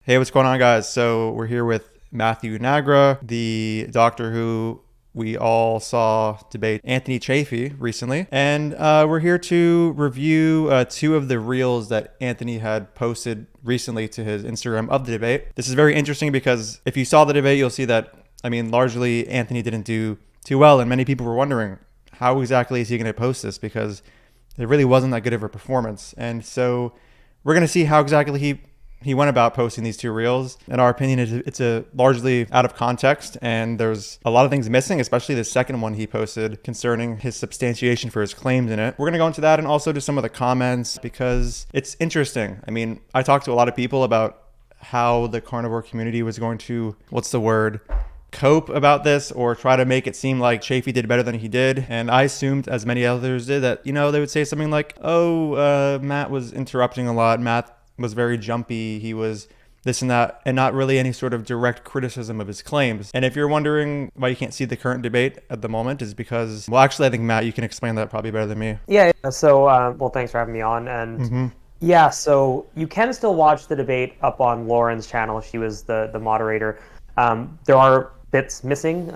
Hey, what's going on, guys? So we're here with Matthew Nagra, the doctor who we all saw debate Anthony Chaffee recently. And we're here to review two of the reels that Anthony had posted recently to his Instagram of the debate. This is very interesting because if you saw the debate, you'll see that, largely Anthony didn't do too well. And many people were wondering, how exactly is he going to post this? Because it really wasn't that good of a performance. And so we're going to see how exactly he went about posting these two reels. In our opinion, it's a largely out of context, and there's a lot of things missing, especially the second one he posted concerning his substantiation for his claims in it. We're going to go into that and also to some of the comments because it's interesting. I talked to a lot of people about how the carnivore community was going to, cope about this or try to make it seem like Chaffee did better than he did. And I assumed, as many others did, that, they would say something like, Matt was interrupting a lot. Matt was very jumpy. He was this and that, and not really any sort of direct criticism of his claims. And if you're wondering why you can't see the current debate at the moment, is because, I think, Matt, you can explain that probably better than me. Yeah. So, thanks for having me on. And yeah, so you can still watch the debate up on Lauren's channel. She was the moderator. There are bits missing,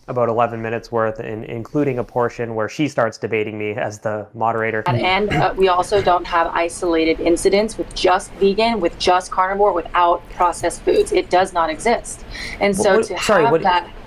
about 11 minutes worth, including a portion where she starts debating me as the moderator. And we also don't have isolated incidents with just vegan, with just carnivore, without processed foods. It does not exist. And so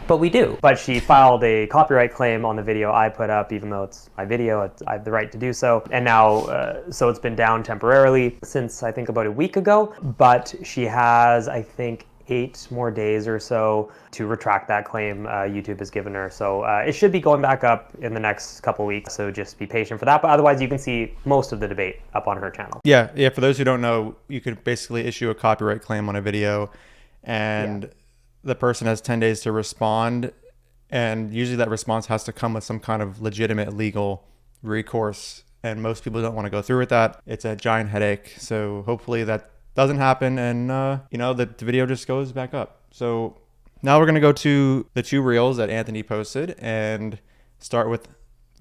But we do. But she filed a copyright claim on the video I put up, even though it's my video. I have the right to do so. And now, so it's been down temporarily since I think about a week ago. But she has, I think, 8 more days or so to retract that claim YouTube has given her. So it should be going back up in the next couple weeks. So just be patient for that. But otherwise, you can see most of the debate up on her channel. Yeah. For those who don't know, you could basically issue a copyright claim on a video, and the person has 10 days to respond. And usually that response has to come with some kind of legitimate legal recourse. And most people don't want to go through with that. It's a giant headache. So hopefully that doesn't happen, and the video just goes back up. So now we're going to go to the two reels that Anthony posted and start with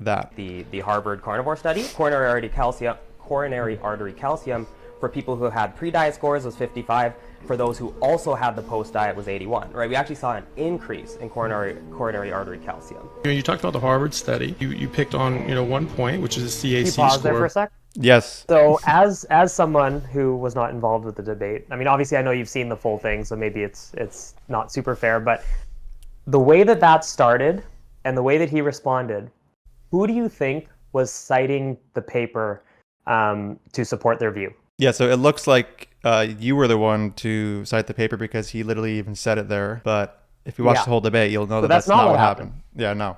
that. The Harvard carnivore study, coronary artery calcium for people who had pre-diet scores was 55. For those who also had the post-diet was 81, right? We actually saw an increase in coronary artery calcium. You talked about the Harvard study. You picked on, one point, which is a CAC Can you pause score. there for a sec? Yes. So as someone who was not involved with the debate, obviously I know you've seen the full thing, so maybe it's not super fair, but the way that started and the way that he responded, who do you think was citing the paper to support their view? Yeah, so it looks like you were the one to cite the paper because he literally even said it there. But if you watch the whole debate, you'll know that that's not what happened. Yeah, no.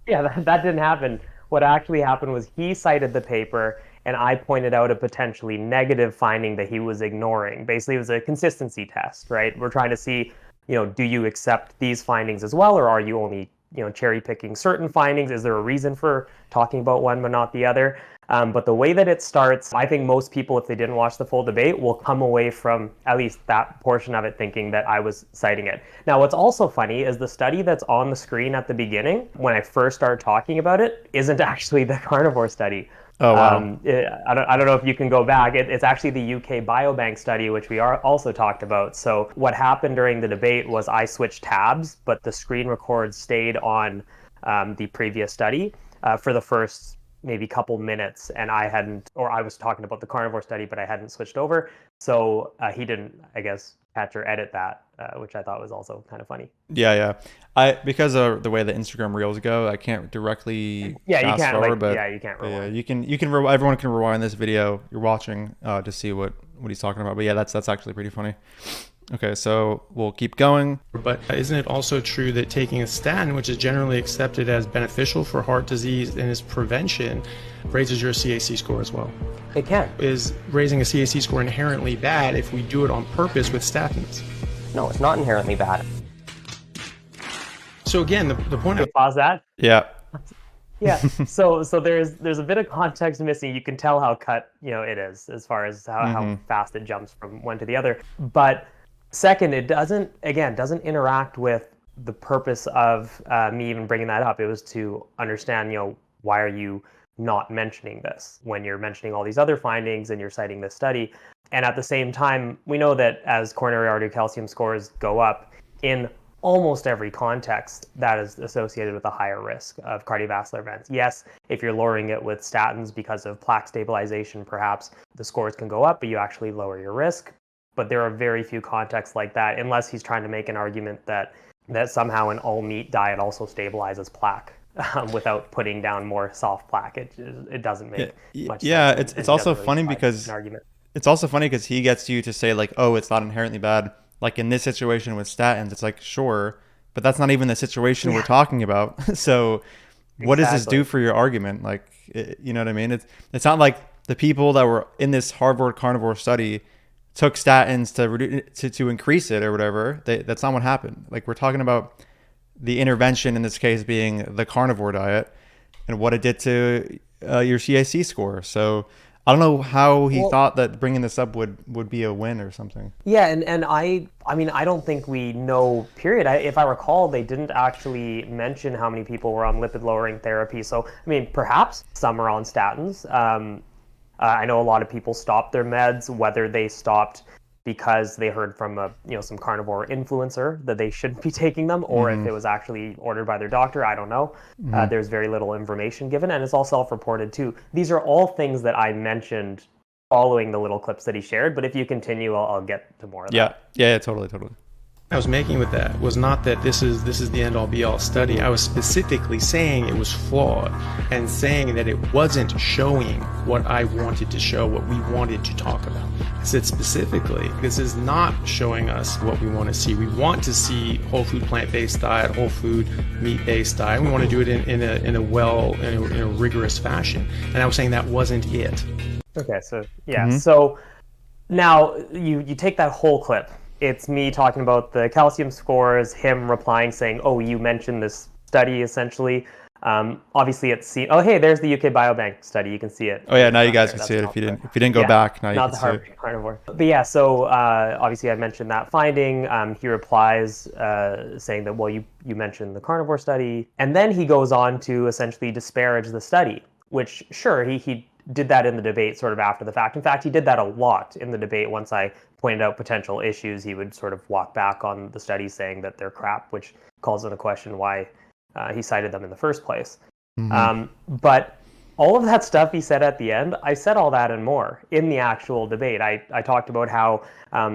Yeah, that didn't happen. What actually happened was he cited the paper, and I pointed out a potentially negative finding that he was ignoring. Basically, it was a consistency test, right? We're trying to see, do you accept these findings as well, or are you only, cherry picking certain findings? Is there a reason for talking about one but not the other? But the way that it starts, I think most people, if they didn't watch the full debate, will come away from at least that portion of it thinking that I was citing it. Now, what's also funny is the study that's on the screen at the beginning, when I first started talking about it, isn't actually the carnivore study. Oh, wow. I don't know if you can go back. It's actually the UK Biobank study, which we also talked about. So what happened during the debate was I switched tabs, but the screen record stayed on the previous study for the first maybe couple minutes, and I was talking about the carnivore study, but I hadn't switched over. So he didn't, I guess, catch or edit that, which I thought was also kind of funny. Yeah. Because of the way the Instagram reels go, I can't directly fast forward, but you can't rewind. you can everyone can rewind this video you're watching to see what he's talking about. But yeah, that's actually pretty funny. Okay, so we'll keep going. But isn't it also true that taking a statin, which is generally accepted as beneficial for heart disease and its prevention, raises your CAC score as well? It can. Is raising a CAC score inherently bad if we do it on purpose with statins? No, it's not inherently bad. So again, the point of... Pause that? Yeah. Yeah. So there's a bit of context missing. You can tell how cut it is as far as how fast it jumps from one to the other. But second, it doesn't interact with the purpose of me even bringing that up. It was to understand, why are you not mentioning this when you're mentioning all these other findings and you're citing this study. And at the same time, we know that as coronary artery calcium scores go up in almost every context, that is associated with a higher risk of cardiovascular events. Yes, if you're lowering it with statins because of plaque stabilization, perhaps the scores can go up, but you actually lower your risk. But there are very few contexts like that, unless he's trying to make an argument that somehow an all-meat diet also stabilizes plaque without putting down more soft plaque. It doesn't make much sense. Yeah, and it's also doesn't really funny provide because an argument. it's also funny because he gets you to say like, oh, it's not inherently bad. Like in this situation with statins, it's like, sure, but that's not even the situation we're talking about. So what does this do for your argument? Like, you know what I mean? It's not like the people that were in this Harvard carnivore study took statins to increase it or whatever. That's not what happened. Like, we're talking about the intervention in this case being the carnivore diet and what it did to your CAC score. So I don't know how he thought that bringing this up would be a win or something. Yeah, and I mean, I don't think we know, period. If I recall, they didn't actually mention how many people were on lipid-lowering therapy. So, I mean, perhaps some are on statins. I know a lot of people stopped their meds, whether they stopped because they heard from some carnivore influencer that they shouldn't be taking them, or if it was actually ordered by their doctor, I don't know. There's very little information given, and it's all self-reported too. These are all things that I mentioned following the little clips that he shared, but if you continue, I'll get to more of that. Yeah, totally. I was making with that was not that this is the end all be all study. I was specifically saying it was flawed and saying that it wasn't showing what I wanted to show, what we wanted to talk about. I said specifically, this is not showing us what we want to see. We want to see whole food plant-based diet, whole food meat-based diet. We want to do it in a rigorous fashion. And I was saying that wasn't it. Okay, so yeah, so now you take that whole clip. It's me talking about the calcium scores, him replying saying, oh, you mentioned this study essentially. Obviously it's oh, hey, there's the UK Biobank study. You can see it. Oh yeah, now you guys can see it if you didn't go back. Now you can see it. Not the Harvard carnivore. But yeah, so obviously I mentioned that finding. He replies saying that, well, you mentioned the carnivore study. And then he goes on to essentially disparage the study, which sure, he did that in the debate sort of after the fact. In fact, he did that a lot in the debate. Once I pointed out potential issues, he would sort of walk back on the studies saying that they're crap, which calls into question why he cited them in the first place. But all of that stuff he said at the end, I said all that and more in the actual debate. I talked about how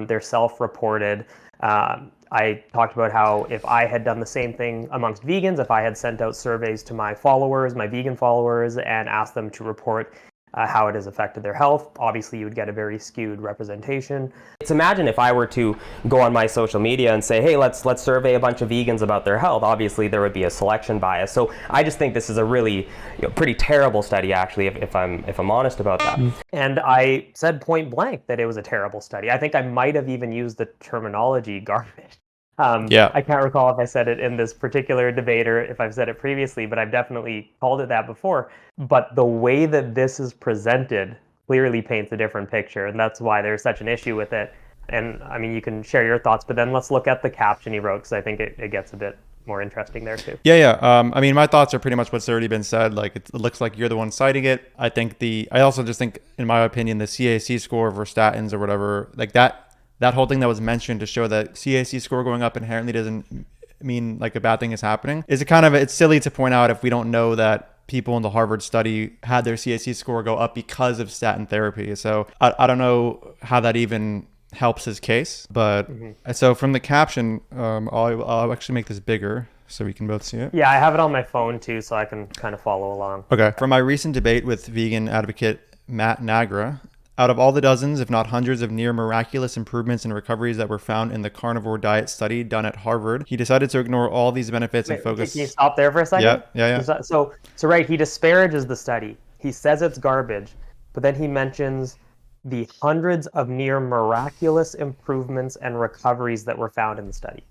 they're self-reported. I talked about how if I had done the same thing amongst vegans, if I had sent out surveys to my followers, my vegan followers, and asked them to report how it has affected their health, obviously you would get a very skewed representation. It's imagine if I were to go on my social media and say, hey, let's survey a bunch of vegans about their health. Obviously there would be a selection bias. So I just think this is a really pretty terrible study, actually, if I'm honest about that. And I said point blank that it was a terrible study. I think I might have even used the terminology garbage. I can't recall if I said it in this particular debate or if I've said it previously, but I've definitely called it that before. But the way that this is presented clearly paints a different picture, and that's why there's such an issue with it. And I mean, you can share your thoughts, but then let's look at the caption he wrote, because I think it gets a bit more interesting there too. I mean, my thoughts are pretty much what's already been said. Like, it looks like you're the one citing it. I also just think, in my opinion, the CAC score for statins or whatever, like that whole thing that was mentioned to show that CAC score going up inherently doesn't mean like a bad thing is happening. It's silly to point out if we don't know that people in the Harvard study had their CAC score go up because of statin therapy. So I don't know how that even helps his case. But so from the caption, I'll actually make this bigger so we can both see it. Yeah, I have it on my phone too, so I can kind of follow along. Okay. From my recent debate with vegan advocate Matt Nagra, out of all the dozens, if not hundreds, of near miraculous improvements and recoveries that were found in the carnivore diet study done at Harvard, he decided to ignore all these benefits and focus. Can you stop there for a second? Yeah. So right, he disparages the study. He says it's garbage, but then he mentions the hundreds of near miraculous improvements and recoveries that were found in the study.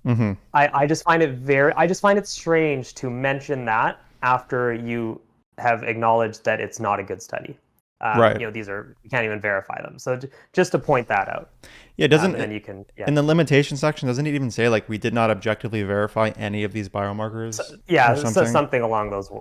I just find it strange to mention that after you have acknowledged that it's not a good study. Right. These are, you can't even verify them. So just to point that out. Yeah, doesn't and you can in the limitation section, doesn't it even say like we did not objectively verify any of these biomarkers? Something along those.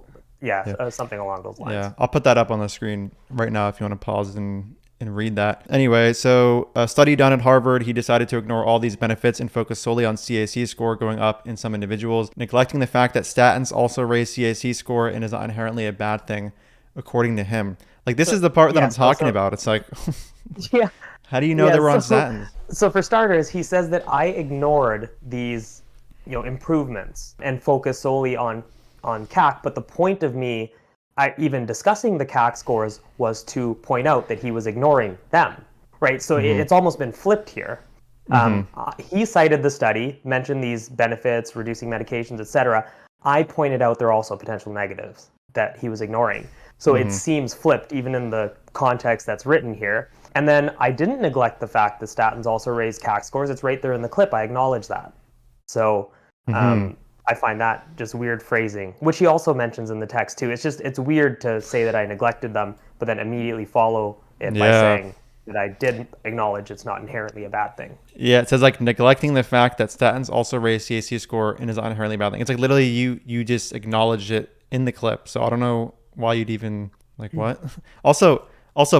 Something along those lines. Yeah, I'll put that up on the screen right now if you want to pause and read that. Anyway, so a study done at Harvard, he decided to ignore all these benefits and focus solely on CAC score going up in some individuals, neglecting the fact that statins also raise CAC score and is not inherently a bad thing, according to him. Like, this is the part that I'm talking about. It's like, yeah. How do you know they were on statins? So for starters, he says that I ignored these, improvements and focused solely on CAC. But the point of me even discussing the CAC scores was to point out that he was ignoring them, right? So it's almost been flipped here. He cited the study, mentioned these benefits, reducing medications, etc. I pointed out there are also potential negatives that he was ignoring. So it seems flipped even in the context that's written here. And then I didn't neglect the fact that statins also raise CAC scores. It's right there in the clip. I acknowledge that. So I find that just weird phrasing, which he also mentions in the text too. It's weird to say that I neglected them, but then immediately follow it by saying that I did acknowledge it's not inherently a bad thing. Yeah, it says like neglecting the fact that statins also raise CAC score and is not inherently a bad thing. It's like literally you just acknowledged it in the clip. So I don't know why you'd even like what. Also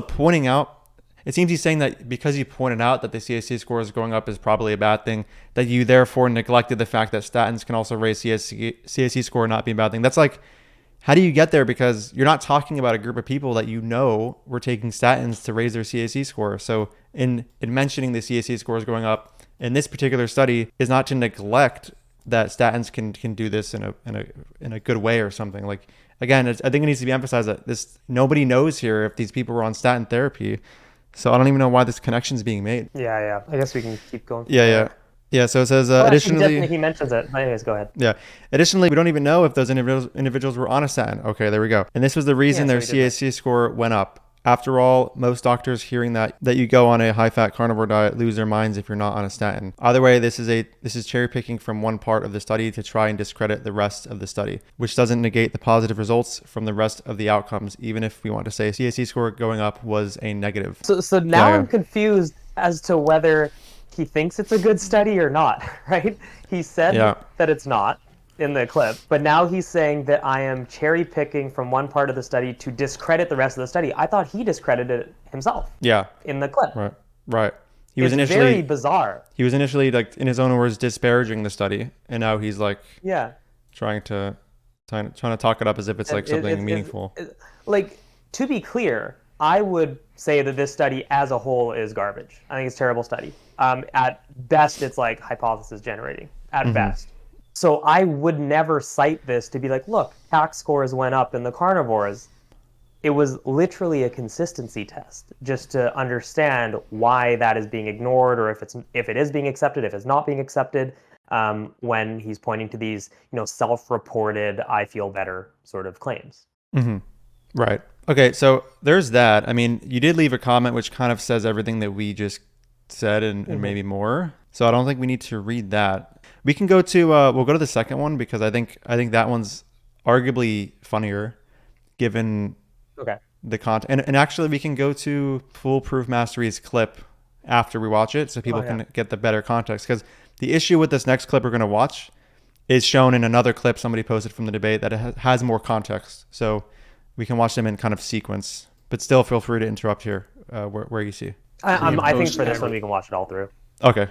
pointing out, it seems he's saying that because you pointed out that the CAC score is going up is probably a bad thing, that you therefore neglected the fact that statins can also raise CAC score not be a bad thing. That's like, how do you get there? Because you're not talking about a group of people that you know were taking statins to raise their CAC score. So in mentioning the CAC scores going up in this particular study is not to neglect that statins can do this in a good way or something. Like, again, I think it needs to be emphasized that nobody knows here if these people were on statin therapy. So I don't even know why this connection is being made. Yeah. I guess we can keep going. Yeah, so it says, additionally... He mentions it. Anyways, go ahead. Yeah. Additionally, we don't even know if those individuals were on a statin. Okay, there we go. And this was the reason their CAC score went up. After all, most doctors hearing that you go on a high-fat carnivore diet lose their minds if you're not on a statin. Either way, this is cherry-picking from one part of the study to try and discredit the rest of the study, which doesn't negate the positive results from the rest of the outcomes, even if we want to say CAC score going up was a negative. So now I'm confused as to whether he thinks it's a good study or not, right? He said that it's not in the clip, but now he's saying that I am cherry picking from one part of the study to discredit the rest of the study. I thought he discredited it himself. Yeah. In the clip. Right. It's very bizarre. He was initially, like, in his own words, disparaging the study, and now he's like trying to talk it up as if it's like something meaningful. Like, to be clear, I would say that this study as a whole is garbage. I think it's a terrible study. At best, it's like hypothesis generating. At best. So I would never cite this to be like, look, CAC scores went up in the carnivores. It was literally a consistency test just to understand why that is being ignored, or if it is being accepted, if it's not being accepted, when he's pointing to these, self-reported, I feel better sort of claims. Right. Okay, so there's that. I mean, you did leave a comment which kind of says everything that we just said and maybe more. So I don't think we need to read that. We can go to we'll go to the second one because I think that one's arguably funnier given the content. And actually we can go to Foolproof Mastery's clip after we watch it so people can get the better context, because the issue with this next clip we're going to watch is shown in another clip somebody posted from the debate that has more context. So we can watch them in kind of sequence, but still feel free to interrupt here where you see. I think for this one we can watch it all through. Okay.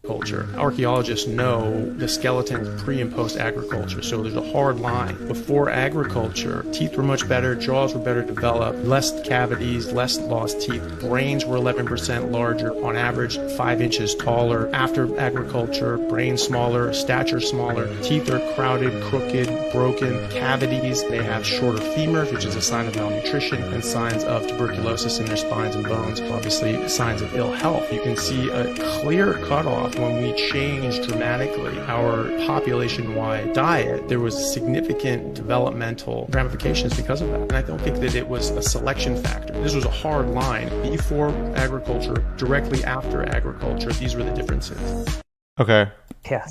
Culture. Archaeologists know the skeletons pre and post agriculture, so there's a hard line. Before agriculture, teeth were much better, jaws were better developed, less cavities, less lost teeth. Brains were 11% larger, on average 5 inches taller. After agriculture, brains smaller, stature smaller, teeth are crowded, crooked, broken, cavities. They have shorter femurs, which is a sign of malnutrition, and signs of tuberculosis in their spines and bones. Obviously, signs of ill health. You can see a clear cutoff when we changed dramatically our population-wide diet. There was significant developmental ramifications because of that. And I don't think that it was a selection factor. This was a hard line. Before agriculture, directly after agriculture, these were the differences. Okay.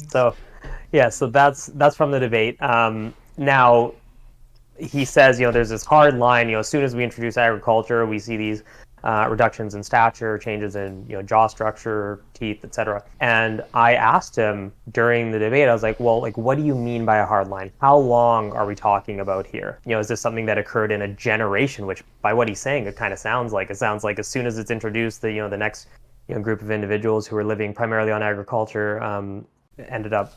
So that's from the debate. Now, he says, there's this hard line, as soon as we introduce agriculture, we see these reductions in stature, changes in jaw structure, teeth, etc. And I asked him during the debate, I was like, well, like, what do you mean by a hard line? How long are we talking about here? Is this something that occurred in a generation? Which, by what he's saying, it kind of sounds like. It sounds like as soon as it's introduced, the next group of individuals who were living primarily on agriculture ended up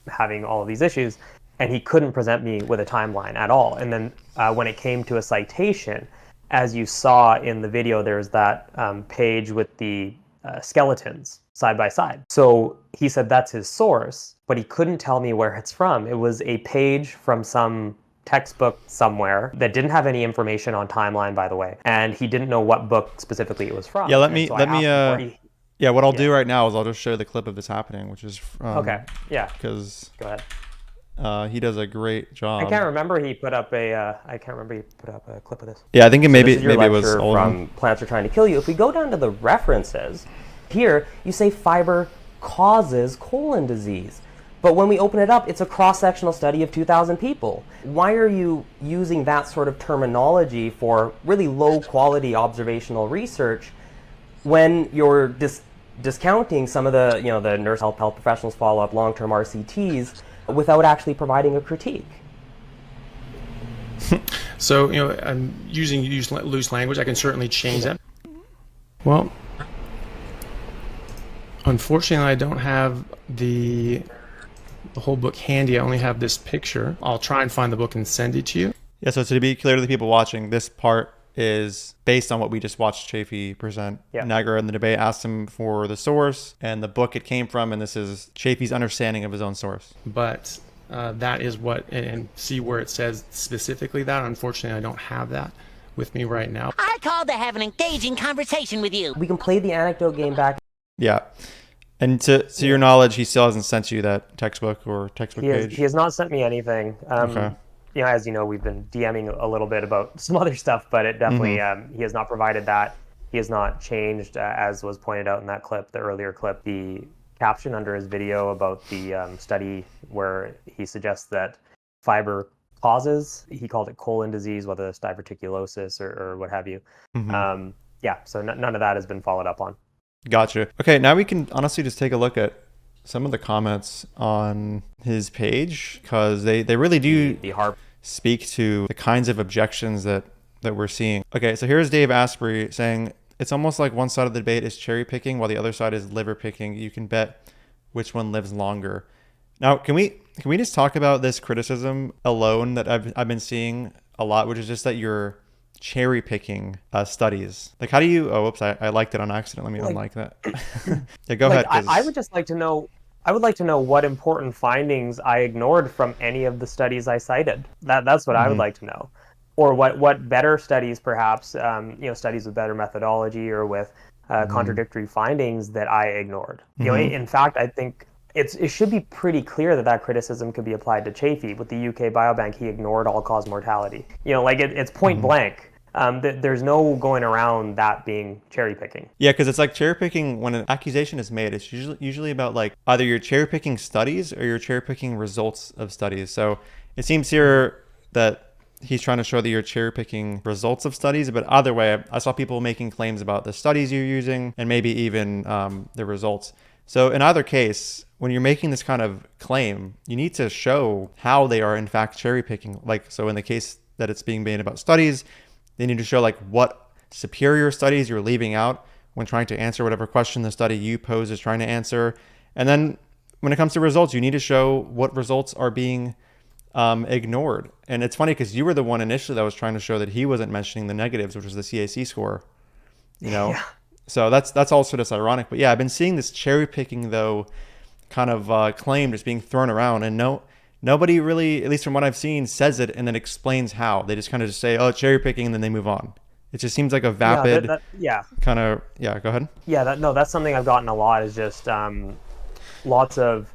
having all of these issues, and he couldn't present me with a timeline at all. And then when it came to a citation, as you saw in the video, there's that page with the skeletons side by side. So he said that's his source, but he couldn't tell me where it's from. It was a page from some textbook somewhere that didn't have any information on timeline, by the way, and he didn't know what book specifically it was from. Yeah, what I'll do right now is I'll just show the clip of this happening, which is okay. Yeah. Because go ahead. He does a great job. I can't remember he put up a clip of this. Yeah, I think maybe it was old. From Plants Are Trying to Kill You. If we go down to the references, here you say fiber causes colon disease. But when we open it up, it's a cross-sectional study of 2,000 people. Why are you using that sort of terminology for really low-quality observational research when you're discounting some of the, the nurse health professionals follow-up long-term RCTs without actually providing a critique? So, I'm using loose language. I can certainly change that. Well, unfortunately, I don't have the whole book handy. I only have this picture. I'll try and find the book and send it to you. Yeah, so to be clear to the people watching, this part is based on what we just watched Chaffee present. Yeah. Nagra in the debate asked him for the source and the book it came from, and this is Chaffee's understanding of his own source. But that is what, and see where it says specifically that. Unfortunately, I don't have that with me right now. I called to have an engaging conversation with you. We can play the anecdote game back. Yeah. And to your knowledge, he still hasn't sent you that textbook or textbook page? He has not sent me anything. Okay. As you know, we've been DMing a little bit about some other stuff, but it definitely, he has not provided that. He has not changed, as was pointed out in that clip, the earlier clip, the caption under his video about the study where he suggests that fiber causes, he called it colon disease, whether it's diverticulosis or what have you. So none of that has been followed up on. Gotcha. Okay, now we can honestly just take a look at some of the comments on his page, because they really do speak to the kinds of objections that we're seeing. Okay, so here's Dave Asprey saying, it's almost like one side of the debate is cherry picking while the other side is liver picking. You can bet which one lives longer. Now, can we just talk about this criticism alone that I've been seeing a lot, which is just that you're cherry picking studies. Like, how do you? Oh, whoops! I liked it on accident. Let me unlike that. Yeah, go ahead. I would just like to know. I would like to know what important findings I ignored from any of the studies I cited. That's what I would like to know, or what better studies, perhaps, studies with better methodology or with contradictory findings that I ignored. In fact, I think it should be pretty clear that criticism could be applied to Chaffee. With the UK Biobank, he ignored all-cause mortality. It's point blank. There's no going around that being cherry picking. Yeah, because it's like cherry picking when an accusation is made. It's usually about like either you're cherry picking studies or you're cherry picking results of studies. So it seems here that he's trying to show that you're cherry picking results of studies, but either way, I saw people making claims about the studies you're using and maybe even the results. So in either case, when you're making this kind of claim, you need to show how they are in fact cherry picking. Like, so in the case that it's being made about studies, they need to show like what superior studies you're leaving out when trying to answer whatever question the study you pose is trying to answer. And then when it comes to results, you need to show what results are being ignored. And it's funny because you were the one initially that was trying to show that he wasn't mentioning the negatives, which was the CAC score, Yeah. So that's also just ironic. But yeah, I've been seeing this cherry picking though kind of claim just being thrown around, and nobody really, at least from what I've seen, says it and then explains how. They just kind of just say, oh, cherry picking, and then they move on. It just seems like a vapid kind of, go ahead. Yeah, that's something I've gotten a lot, is just lots of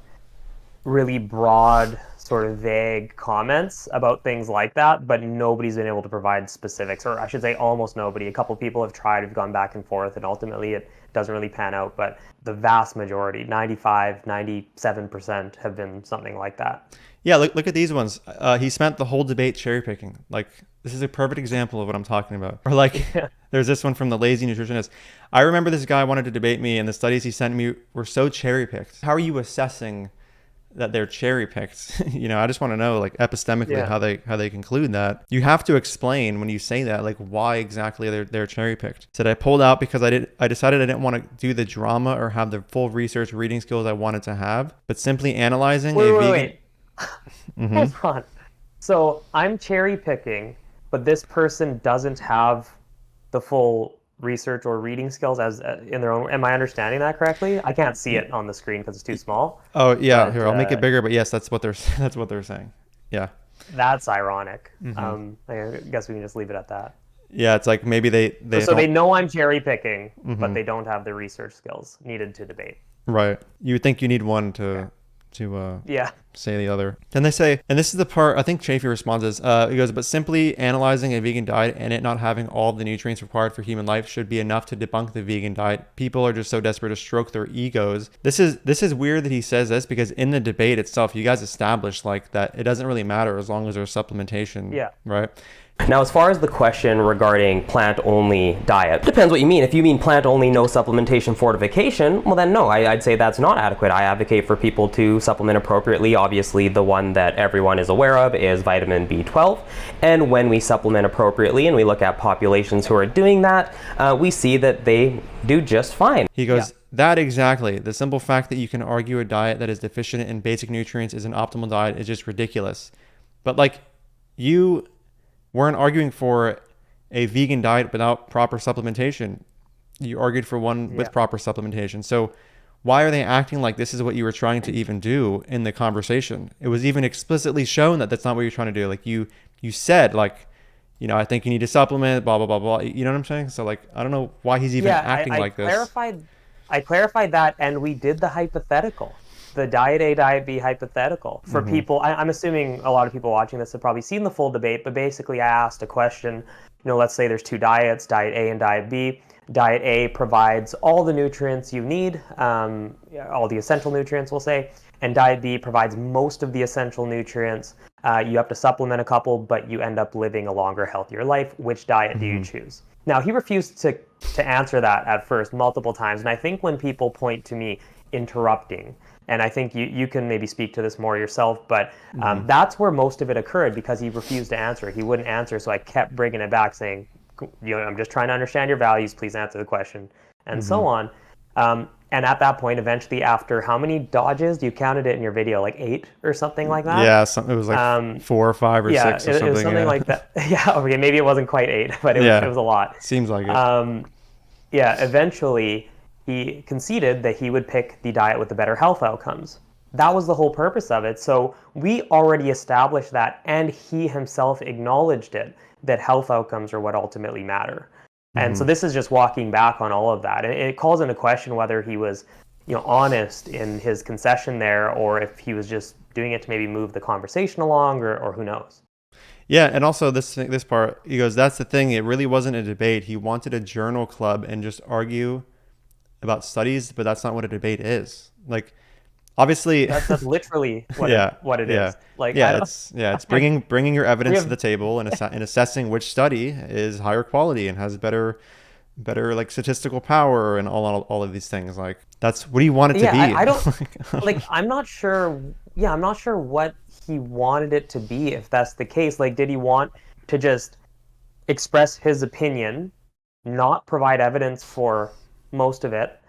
really broad, sort of vague comments about things like that, but nobody's been able to provide specifics, or I should say almost nobody. A couple people have tried, have gone back and forth, and ultimately it doesn't really pan out, but the vast majority, 95, 97% have been something like that. Yeah, look at these ones. He spent the whole debate cherry picking. Like, this is a perfect example of what I'm talking about. Or like, there's this one from the lazy nutritionist. I remember this guy wanted to debate me, and the studies he sent me were so cherry picked. How are you assessing that they're cherry picked? I just want to know, like, epistemically, how they conclude that. You have to explain when you say that, like, why exactly they're cherry picked. Said I pulled out because I decided I didn't want to do the drama or have the full research reading skills I wanted to have, but simply analyzing Wait. Hold on. So I'm cherry picking, but this person doesn't have the full research or reading skills as in their own. Am I understanding that correctly? I can't see it on the screen because it's too small. Oh yeah, here, I'll make it bigger. But yes, that's what they're saying. Yeah. That's ironic. I guess we can just leave it at that. Yeah, it's like maybe they so they know I'm cherry picking, but they don't have the research skills needed to debate. Right. You would think you need one to say the other. Then they say, and this is the part I think Chaffee responds as, he goes, but simply analyzing a vegan diet and it not having all the nutrients required for human life should be enough to debunk the vegan diet. People are just so desperate to stroke their egos. This is weird that he says this, because in the debate itself, you guys established like that it doesn't really matter as long as there's supplementation. Yeah. Right. Now, as far as the question regarding plant-only diet, depends what you mean. If you mean plant-only, no supplementation, fortification, well then no, I'd say that's not adequate. I advocate for people to supplement appropriately. Obviously, the one that everyone is aware of is vitamin B12. And when we supplement appropriately and we look at populations who are doing that, we see that they do just fine. He goes, that exactly. The simple fact that you can argue a diet that is deficient in basic nutrients is an optimal diet is just ridiculous. But like, you weren't arguing for a vegan diet without proper supplementation. You argued for one with proper supplementation. So why are they acting like this is what you were trying to even do in the conversation? It was even explicitly shown that that's not what you're trying to do. Like you said, like, I think you need to supplement, blah, blah, blah, blah. You know what I'm saying? So like, I don't know why he's even acting like this. I clarified that, and we did the hypothetical. The diet A, diet B hypothetical for people. I'm assuming a lot of people watching this have probably seen the full debate, but basically I asked a question, let's say there's two diets, diet A and diet B. Diet A provides all the nutrients you need, all the essential nutrients, we'll say, and diet B provides most of the essential nutrients. You have to supplement a couple, but you end up living a longer, healthier life. Which diet do you choose? Now, he refused to answer that at first multiple times, and I think when people point to me interrupting, and I think you can maybe speak to this more yourself, but that's where most of it occurred, because he refused to answer. He wouldn't answer, so I kept bringing it back, saying, I'm just trying to understand your values. Please answer the question, and so on. And at that point, eventually, after how many dodges? You counted it in your video, like 8 or something like that? Yeah, it was like 4 or 5 or 6 or something. It was something like that. Yeah, okay, maybe it wasn't quite 8, but it was a lot. Seems like it. Eventually, he conceded that he would pick the diet with the better health outcomes. That was the whole purpose of it. So we already established that, and he himself acknowledged it, that health outcomes are what ultimately matter. And so this is just walking back on all of that. And it calls into question whether he was, honest in his concession there, or if he was just doing it to maybe move the conversation along, or who knows. Yeah, and also this part, he goes, that's the thing. It really wasn't a debate. He wanted a journal club and just argue about studies, but that's not what a debate is. Like, obviously, that's literally what it is. Like, it's bringing your evidence to the table and assessing which study is higher quality and has better like statistical power and all of these things. Like, that's what do you want it to be? I don't like. I'm not sure. Yeah, I'm not sure what he wanted it to be. If that's the case, like, did he want to just express his opinion, not provide evidence for most of it,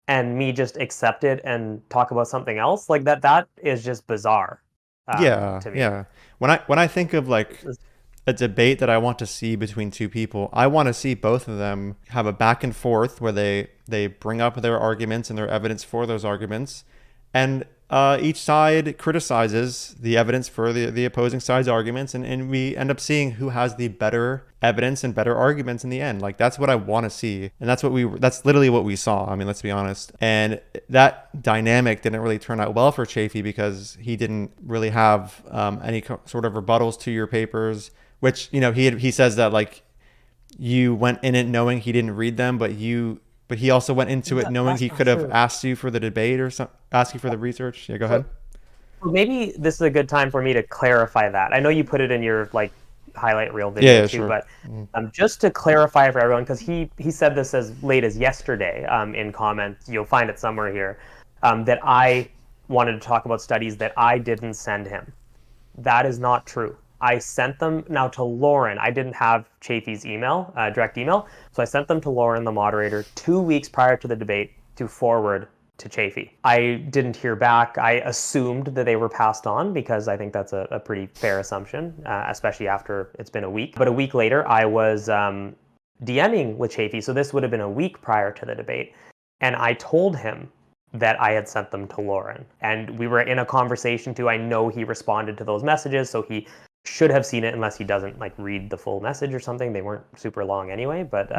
and me just accept it and talk about something else? Like, that is just bizarre. To me. Yeah. When I think of like a debate that I want to see between two people, I want to see both of them have a back and forth where they bring up their arguments and their evidence for those arguments, and each side criticizes the evidence for the opposing side's arguments, and we end up seeing who has the better evidence and better arguments in the end. Like, that's what I want to see, and that's literally what we saw. I mean, let's be honest. And that dynamic didn't really turn out well for Chaffee, because he didn't really have any sort of rebuttals to your papers, which, he says that, like, you went in it knowing he didn't read them, but but he also went into it knowing he could have asked you for the debate or ask you for the research. Yeah, go ahead. Well, maybe this is a good time for me to clarify that. I know you put it in your like highlight reel video Yeah, too, sure. but just to clarify for everyone, because he said this as late as yesterday in comments, you'll find it somewhere here, that I wanted to talk about studies that I didn't send him. That is not true. I sent them now to Lauren. I didn't have Chaffee's email, direct email, so I sent them to Lauren, the moderator, 2 weeks prior to the debate to forward to Chaffee. I didn't hear back. I assumed that they were passed on because I think that's a pretty fair assumption, especially after it's been a week. But a week later, I was DMing with Chaffee, so this would have been a week prior to the debate, and I told him that I had sent them to Lauren. And we were in a conversation too. I know he responded to those messages, so he should have seen it unless he doesn't like read the full message or something. They weren't super long anyway, but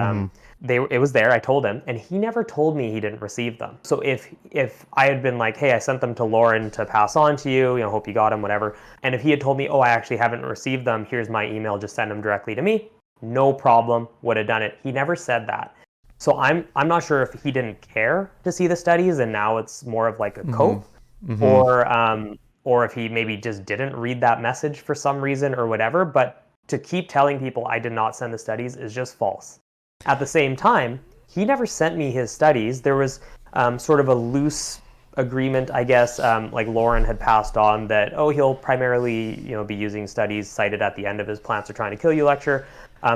it was there. I told him, and he never told me he didn't receive them. So if I had been like, hey, I sent them to Lauren to pass on to you, hope you got them, whatever. And if he had told me, oh, I actually haven't received them, here's my email, just send them directly to me, no problem, would have done it. He never said that. So I'm not sure if he didn't care to see the studies and now it's more of like a cope, or if he maybe just didn't read that message for some reason or whatever. But to keep telling people I did not send the studies is just false. At the same time, he never sent me his studies. There was sort of a loose agreement, I guess, like Lauren had passed on that, oh, he'll primarily be using studies cited at the end of his Plants Are Trying to Kill You lecture.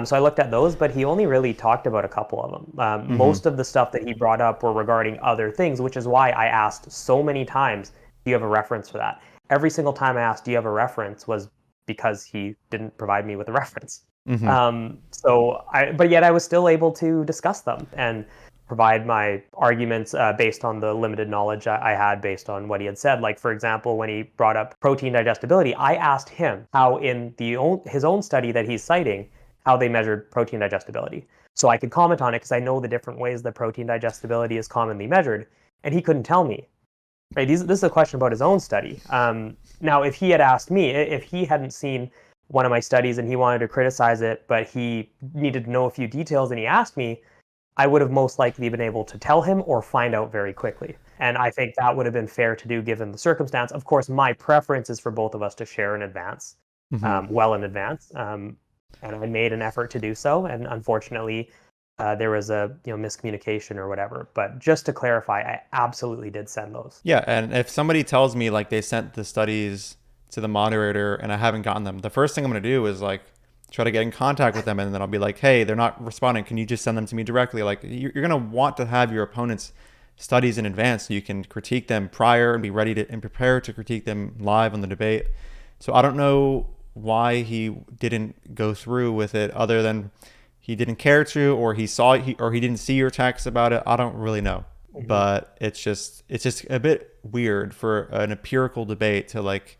So I looked at those, but he only really talked about a couple of them. Most of the stuff that he brought up were regarding other things, which is why I asked so many times, do you have a reference for that? Every single time I asked, do you have a reference, was because he didn't provide me with a reference. But yet I was still able to discuss them and provide my arguments based on the limited knowledge I had based on what he had said. Like, for example, when he brought up protein digestibility, I asked him how in his own study that he's citing, how they measured protein digestibility. So I could comment on it because I know the different ways that protein digestibility is commonly measured, and he couldn't tell me. Right? This is a question about his own study. Now, if he had asked me, if he hadn't seen one of my studies and he wanted to criticize it, but he needed to know a few details and he asked me, I would have most likely been able to tell him or find out very quickly. And I think that would have been fair to do given the circumstance. Of course, my preference is for both of us to share in advance, well in advance. And I made an effort to do so. And unfortunately, there was a miscommunication or whatever. But just to clarify, I absolutely did send those. Yeah, and if somebody tells me like they sent the studies to the moderator and I haven't gotten them, the first thing I'm going to do is like try to get in contact with them, and then I'll be like, hey, they're not responding. Can you just send them to me directly? Like you're going to want to have your opponent's studies in advance so you can critique them prior and be ready to and prepare to critique them live on the debate. So I don't know why he didn't go through with it, other than he didn't care to, or he didn't see your text about it. I don't really know. But it's just a bit weird for an empirical debate to like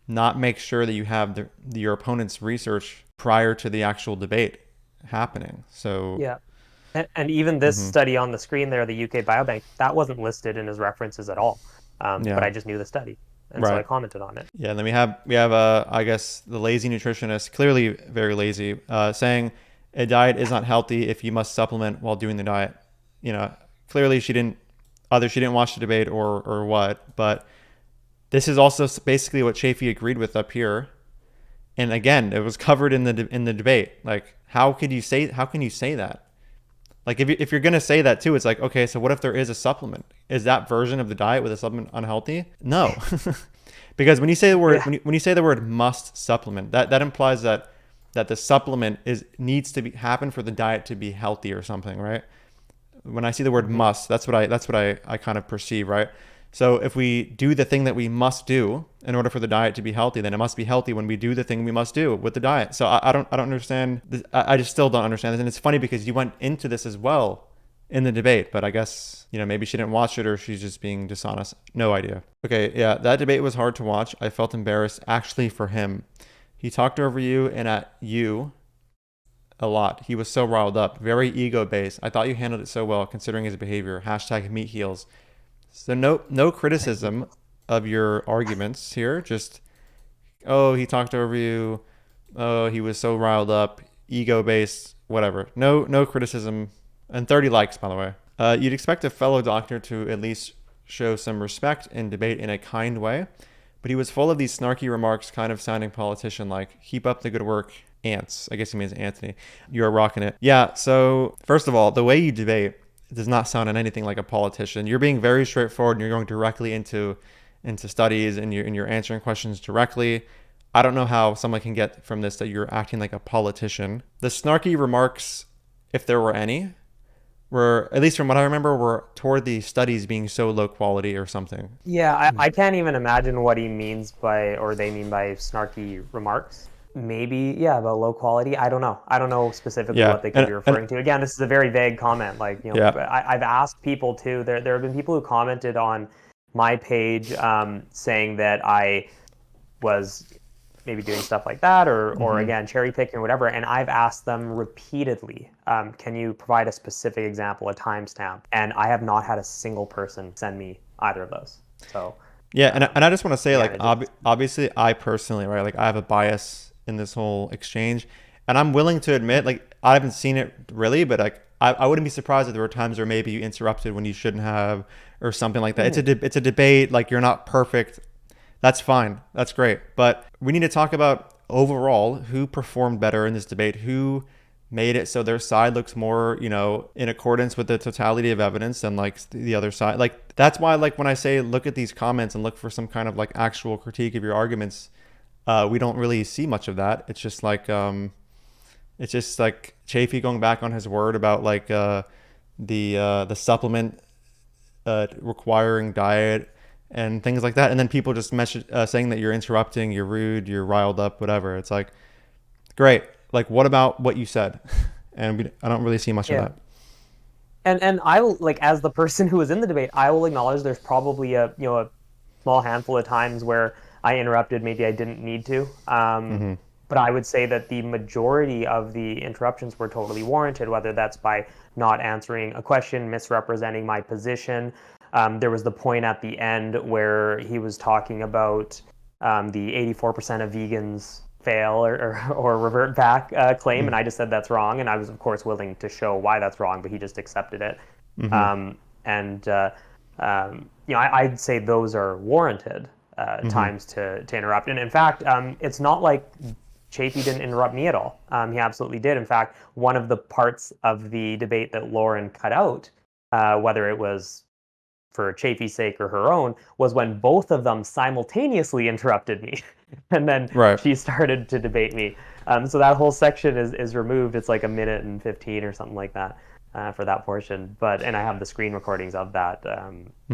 not make sure that you have your opponent's research prior to the actual debate happening. So yeah. And even this study on the screen there, the UK Biobank, that wasn't listed in his references at all. But I just knew the study. And so I commented on it. Yeah, and then we have I guess the lazy nutritionist, clearly very lazy, saying a diet is not healthy if you must supplement while doing the diet. Clearly she didn't watch the debate or what, but this is also basically what Chaffee agreed with up here. And again, it was covered in the debate. Like, how can you say that? Like, if you're going to say that too, it's like, okay, so what if there is a supplement? Is that version of the diet with a supplement unhealthy? No. Because when you say the word, when you say the word must supplement, that implies that the supplement needs to happen for the diet to be healthy or something, right? When I see the word must, that's what I kind of perceive, right? So if we do the thing that we must do in order for the diet to be healthy, then it must be healthy when we do the thing we must do with the diet. So I don't understand this. I just still don't understand this. And it's funny because you went into this as well in the debate, but I guess, maybe she didn't watch it or she's just being dishonest. No idea. Okay. Yeah. That debate was hard to watch. I felt embarrassed actually for him. He talked over you and at you a lot. He was so riled up, very ego based. I thought you handled it so well considering his behavior. # meat heels. So no criticism of your arguments here. Just, oh, he talked over you. Oh, he was so riled up, ego based, whatever. No criticism. And 30 likes, by the way. You'd expect a fellow doctor to at least show some respect and debate in a kind way, but he was full of these snarky remarks, kind of sounding politician-like. Keep up the good work, ants. I guess he means Anthony. You're rocking it. Yeah, so first of all, the way you debate does not sound on anything like a politician. You're being very straightforward and you're going directly into studies and you're answering questions directly. I don't know how someone can get from this that you're acting like a politician. The snarky remarks, if there were any, were, at least from what I remember, were toward the studies being so low quality or something. Yeah, I can't even imagine what he means by, or they mean by snarky remarks. Maybe, yeah, about low quality. I don't know. I don't know specifically what they could be referring to. Again, this is a very vague comment. Like, you know, I've asked people too. There have been people who commented on my page saying that I was maybe doing stuff like that, or again, cherry picking or whatever. And I've asked them repeatedly, can you provide a specific example, a timestamp? And I have not had a single person send me either of those. So yeah, and I just want to say, like, obviously, I personally, right, like, I have a bias in this whole exchange, and I'm willing to admit, like, I haven't seen it really, but like, I wouldn't be surprised if there were times where maybe you interrupted when you shouldn't have, or something like that. It's a debate. Like, you're not perfect. That's fine. That's great. But we need to talk about overall who performed better in this debate, who made it so their side looks more, you know, in accordance with the totality of evidence than like the other side. Like, that's why, like, when I say look at these comments and look for some kind of like actual critique of your arguments, we don't really see much of that. It's just like Chaffee going back on his word about like the supplement requiring diet and things like that, and then people just saying that you're interrupting, you're rude, you're riled up, whatever. It's like, great. Like, what about what you said? And I don't really see much of that. And I will, like, as the person who was in the debate, I will acknowledge there's probably a small handful of times where I interrupted, maybe I didn't need to. But I would say that the majority of the interruptions were totally warranted, whether that's by not answering a question, misrepresenting my position. There was the point at the end where he was talking about the 84% of vegans fail or revert back claim, and I just said that's wrong, and I was of course willing to show why that's wrong, but he just accepted it. I'd say those are warranted times to interrupt. And in fact, it's not like Chaffee didn't interrupt me at all. He absolutely did. In fact, one of the parts of the debate that Lauren cut out, whether it was for Chaffee's sake or her own, was when both of them simultaneously interrupted me. And then she started to debate me. So that whole section is removed. It's like 1:15 or something like that for that portion. And I have the screen recordings of that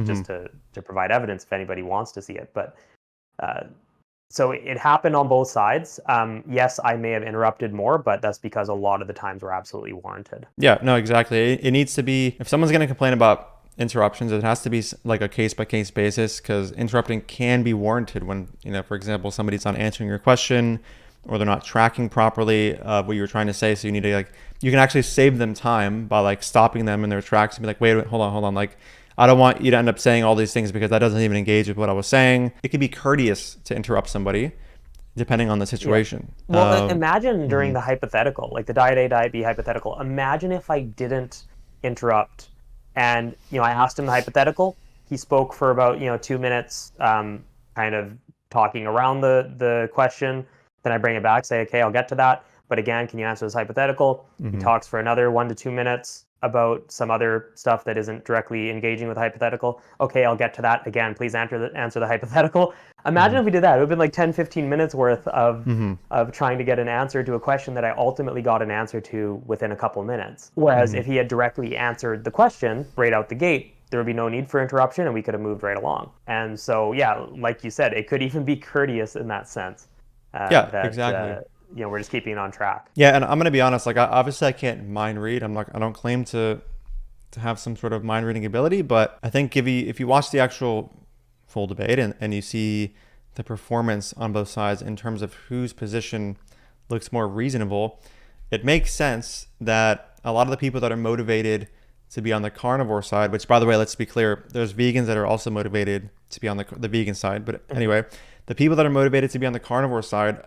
just to provide evidence if anybody wants to see it. But so it happened on both sides. Yes, I may have interrupted more, but that's because a lot of the times were absolutely warranted. Yeah, no, exactly. It needs to be, if someone's going to complain about interruptions, it has to be like a case-by-case basis, because interrupting can be warranted when, you know, for example, somebody's not answering your question or they're not tracking properly what you were trying to say. So you need to, like, you can actually save them time by like stopping them in their tracks and be like, wait, hold on. Like, I don't want you to end up saying all these things because that doesn't even engage with what I was saying. It can be courteous to interrupt somebody depending on the situation. Yeah. Well, imagine during the hypothetical, like the diet A, diet B hypothetical, imagine if I didn't interrupt and, you know, I asked him the hypothetical. He spoke for about, 2 minutes, kind of talking around the question. Then I bring it back, say, okay, I'll get to that. But again, can you answer this hypothetical? He talks for another 1 to 2 minutes about some other stuff that isn't directly engaging with the hypothetical. Okay, I'll get to that. Again, please answer the hypothetical. Imagine if we did that. It would have been like 10, 15 minutes worth of trying to get an answer to a question that I ultimately got an answer to within a couple minutes. Whereas if he had directly answered the question right out the gate, there would be no need for interruption and we could have moved right along. And so, yeah, like you said, it could even be courteous in that sense. Exactly. We're just keeping it on track. Yeah, and I'm going to be honest, like, obviously I can't mind read. I don't claim to have some sort of mind reading ability, but I think if you watch the actual full debate and you see the performance on both sides in terms of whose position looks more reasonable, it makes sense that a lot of the people that are motivated to be on the carnivore side, which, by the way, let's be clear, there's vegans that are also motivated to be on the vegan side. But anyway, the people that are motivated to be on the carnivore side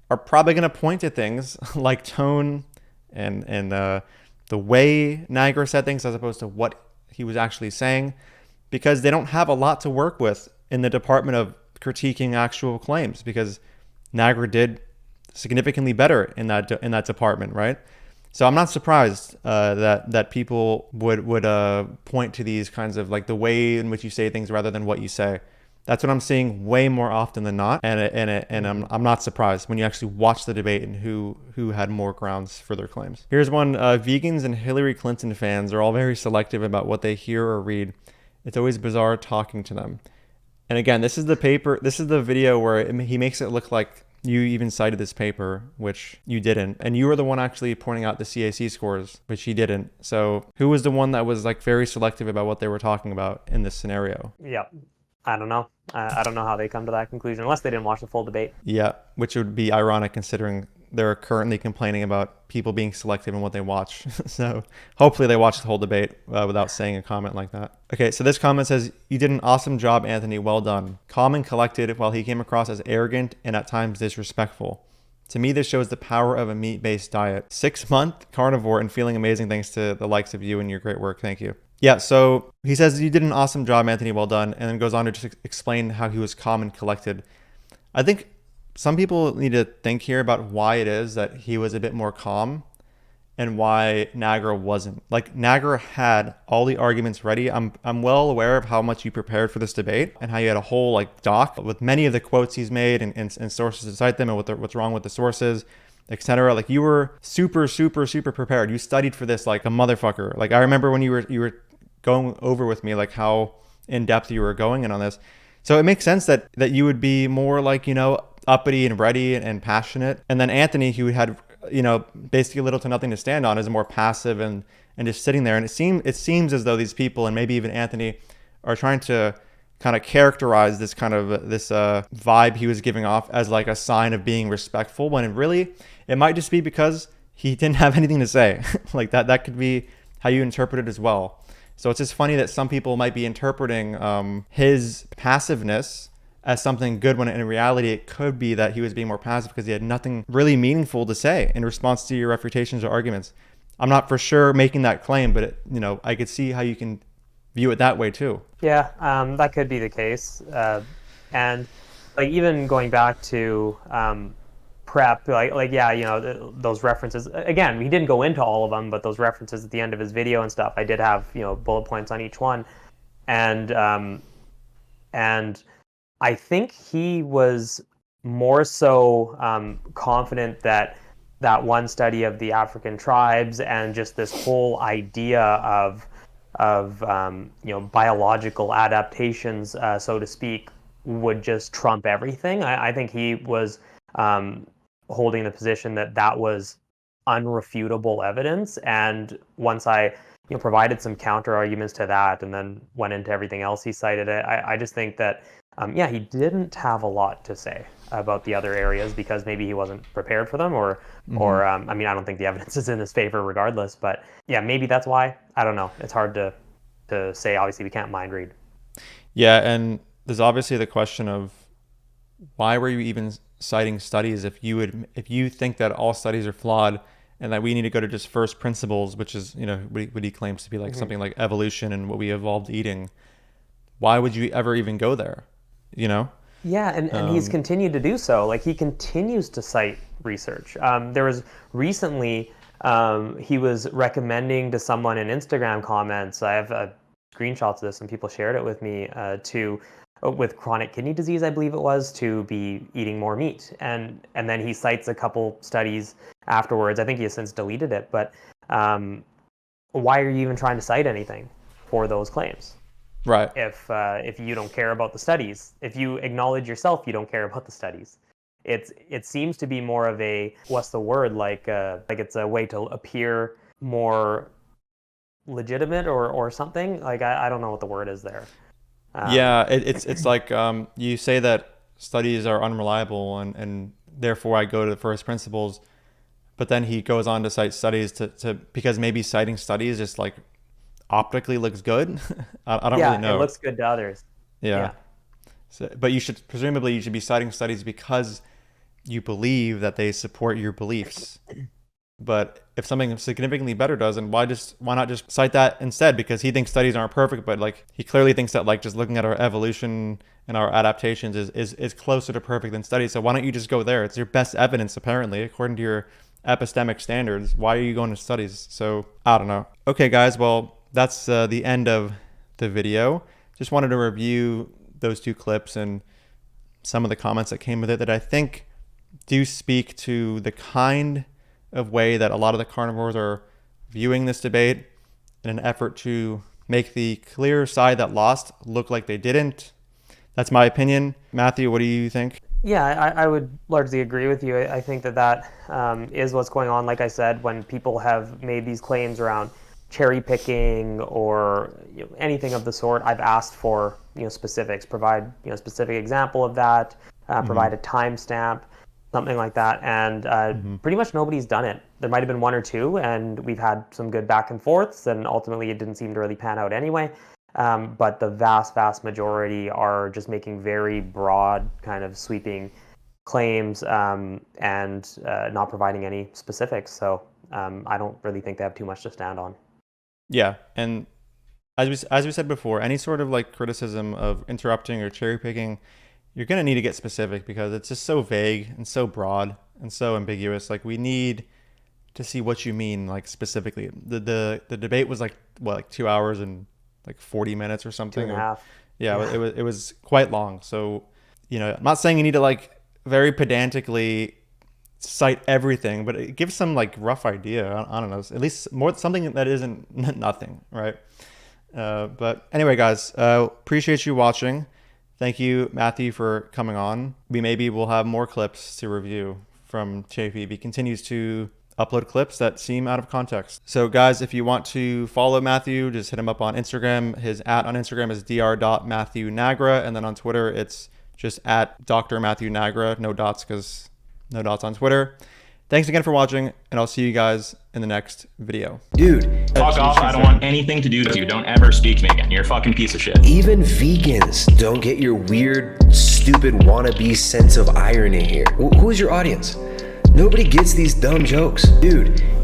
are probably going to point to things like tone and the way Nagra said things as opposed to what he was actually saying, because they don't have a lot to work with in the department of critiquing actual claims, because Nagra did significantly better in that department, right? So I'm not surprised that people would point to these kinds of, like, the way in which you say things rather than what you say. That's what I'm seeing way more often than not, and I'm not surprised when you actually watch the debate and who had more grounds for their claims. Here's one: vegans and Hillary Clinton fans are all very selective about what they hear or read. It's always bizarre talking to them. And again, this is the video where he makes it look like you even cited this paper, which you didn't. And you were the one actually pointing out the CAC scores, which he didn't. So who was the one that was, like, very selective about what they were talking about in this scenario? Yeah. I don't know. I don't know how they come to that conclusion, unless they didn't watch the full debate. Yeah, which would be ironic considering they're currently complaining about people being selective in what they watch. So hopefully they watched the whole debate without saying a comment like that. Okay, so this comment says, "You did an awesome job, Anthony. Well done. Calm and collected, while he came across as arrogant and at times disrespectful. To me, this shows the power of a meat-based diet. 6-month carnivore and feeling amazing thanks to the likes of you and your great work. Thank you." Yeah, so he says, "You did an awesome job, Anthony. Well done." And then goes on to just explain how he was calm and collected. I think some people need to think here about why it is that he was a bit more calm and why Nagra wasn't. Like, Nagra had all the arguments ready. I'm well aware of how much you prepared for this debate and how you had a whole, like, doc with many of the quotes he's made and sources to cite them and what's wrong with the sources, etc. Like, you were super, super, super prepared. You studied for this like a motherfucker. Like, I remember when you were going over with me, like, how in depth you were going in on this. So it makes sense that you would be more, like, you know, uppity and ready and passionate. And then Anthony, who had, you know, basically little to nothing to stand on, is more passive and just sitting there. And it seems as though these people, and maybe even Anthony, are trying to kind of characterize this kind of vibe he was giving off as, like, a sign of being respectful, when it might just be because he didn't have anything to say. Like, that could be how you interpret it as well. So it's just funny that some people might be interpreting his passiveness as something good, when in reality it could be that he was being more passive because he had nothing really meaningful to say in response to your refutations or arguments. I'm not for sure making that claim, but I could see how you can view it that way too. Yeah, that could be the case. And, like, even going back to prep, like yeah, you know, those references, again, he didn't go into all of them, but those references at the end of his video and stuff, I did have, you know, bullet points on each one. And I think he was more so confident that one study of the African tribes and just this whole idea of you know, biological adaptations, so to speak, would just trump everything. I think he was holding the position that was unrefutable evidence. And once I, you know, provided some counter arguments to that and then went into everything else he cited, I just think that yeah, he didn't have a lot to say about the other areas because maybe he wasn't prepared for them, or I mean, I don't think the evidence is in his favor regardless, but yeah, maybe that's why. I don't know. It's hard to say. Obviously, we can't mind read. Yeah, and there's obviously the question of why were you even citing studies if you think that all studies are flawed and that we need to go to just first principles, which is, you know, what he claims to be like something like evolution and what we evolved eating. Why would you ever even go there? You know? Yeah, and he's continued to do so. Like, he continues to cite research. There was recently, he was recommending to someone in Instagram comments, I have screenshots of this and people shared it with me, with chronic kidney disease, I believe it was, to be eating more meat. And then he cites a couple studies afterwards. I think he has since deleted it, but why are you even trying to cite anything for those claims? Right. If you don't care about the studies, if you acknowledge yourself you don't care about the studies, it seems to be more of a, what's the word, like it's a way to appear more legitimate or something. Like, I don't know what the word is there. Yeah, it's like you say that studies are unreliable and therefore I go to the first principles, but then he goes on to cite studies to because maybe citing studies just like optically looks good. I don't really know. Yeah, it looks good to others. Yeah. So, but you should be citing studies because you believe that they support your beliefs. But if something significantly better does, and why not just cite that instead? Because he thinks studies aren't perfect, but like he clearly thinks that like just looking at our evolution and our adaptations is closer to perfect than studies. So why don't you just go there? It's your best evidence, apparently, according to your epistemic standards. Why are you going to studies? So I don't know. Okay, guys. Well, that's the end of the video. Just wanted to review those two clips and some of the comments that came with it that I think do speak to the kind of way that a lot of the carnivores are viewing this debate in an effort to make the clear side that lost look like they didn't. That's my opinion. Matthew, what do you think? Yeah, I would largely agree with you. I think that is what's going on. Like I said, when people have made these claims around cherry picking or anything of the sort, I've asked for specifics, provide specific example of that, provide a timestamp, something like that, and pretty much nobody's done it. There might have been one or two, and we've had some good back and forths, and ultimately it didn't seem to really pan out anyway. But the vast majority are just making very broad, kind of sweeping claims and not providing any specifics. So I don't really think they have too much to stand on. Yeah, and as we said before, any sort of like criticism of interrupting or cherry picking, you're going to need to get specific because it's just so vague and so broad and so ambiguous. Like we need to see what you mean, like specifically. The debate was like 2 hours and like 40 minutes or something. 2.5. Yeah, it was quite long. So, I'm not saying you need to like very pedantically cite everything, but it gives some like rough idea. I don't know, at least more something that isn't nothing, right? But anyway, guys, appreciate you watching. Thank you, Matthew, for coming on. Maybe we'll have more clips to review from Chaffee if he continues to upload clips that seem out of context. So guys, if you want to follow Matthew, just hit him up on Instagram. His @ on Instagram is dr.matthewnagra, and then on Twitter it's just @ Dr. Matthew Nagra. No dots because no dots on Twitter. Thanks again for watching, and I'll see you guys in the next video. Dude. Fuck off, I don't want anything to do with you. Don't ever speak to me again. You're a fucking piece of shit. Even vegans don't get your weird, stupid wannabe sense of irony here. Who's your audience? Nobody gets these dumb jokes. Dude,